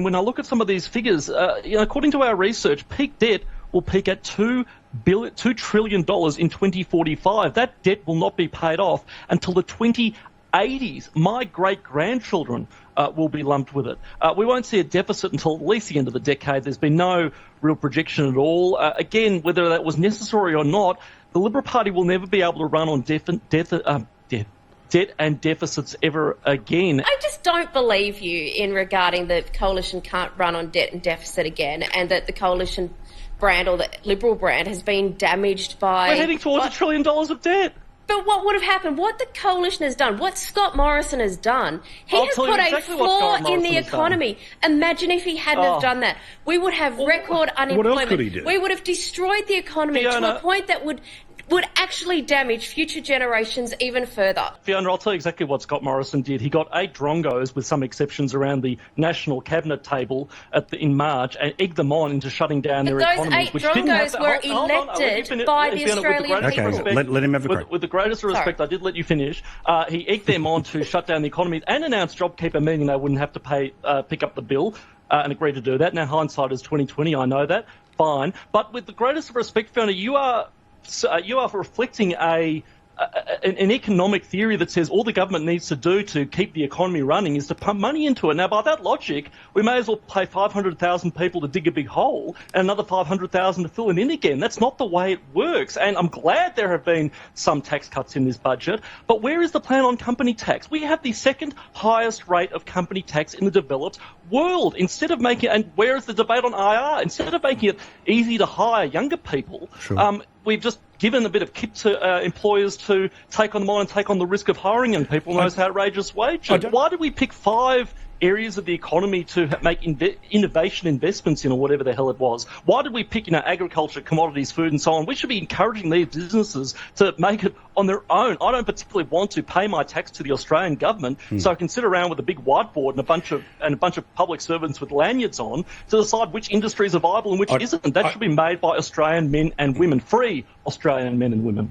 when I look at some of these figures, according to our research, peak debt will peak at $2 trillion in 2045. That debt will not be paid off until the 2080s. My great-grandchildren will be lumped with it. We won't see a deficit until at least the end of the decade. There's been no real projection at all. Again, whether that was necessary or not, the Liberal Party will never be able to run on debt and deficits ever again. I just don't believe you in regarding the coalition can't run on debt and deficit again, and that the coalition brand or the Liberal brand has been damaged by... We're heading towards $1 trillion of debt. But what would have happened? What the coalition has done, what Scott Morrison has done, he has put a flaw in the economy. Imagine if he hadn't have done that. We would have record unemployment. What else could he do? We would have destroyed the economy to a point that would actually damage future generations even further. Fiona, I'll tell you exactly what Scott Morrison did. He got 8 drongos, with some exceptions, around the National Cabinet table in March and egged them on into shutting down their economies. Those 8 drongos were elected by the Australian people. Okay, let him have a crack. With the greatest respect, I did let you finish. He egged them on to shut down the economies and announced JobKeeper, meaning they wouldn't have to pick up the bill, and agreed to do that. Now, hindsight is 2020, I know that. Fine. But with the greatest respect, Fiona, you are reflecting an economic theory that says all the government needs to do to keep the economy running is to pump money into it. Now, by that logic, we may as well pay 500,000 people to dig a big hole and another 500,000 to fill it in again. That's not the way it works. And I'm glad there have been some tax cuts in this budget. But where is the plan on company tax? We have the second highest rate of company tax in the developed world. Instead of making, and where is the debate on IR? Instead of making it easy to hire younger people, we've just given a bit of kit to employers to take on them on and take on the risk of hiring young people in those outrageous wages. Why did we pick 5 areas of the economy to make innovation investments in, or whatever the hell it was? Why did we pick, agriculture, commodities, food, and so on? We should be encouraging these businesses to make it on their own. I don't particularly want to pay my tax to the Australian government, so I can sit around with a big whiteboard and a bunch of public servants with lanyards on to decide which industries are viable and which isn't. That should be made by Australian men and women, free Australian men and women.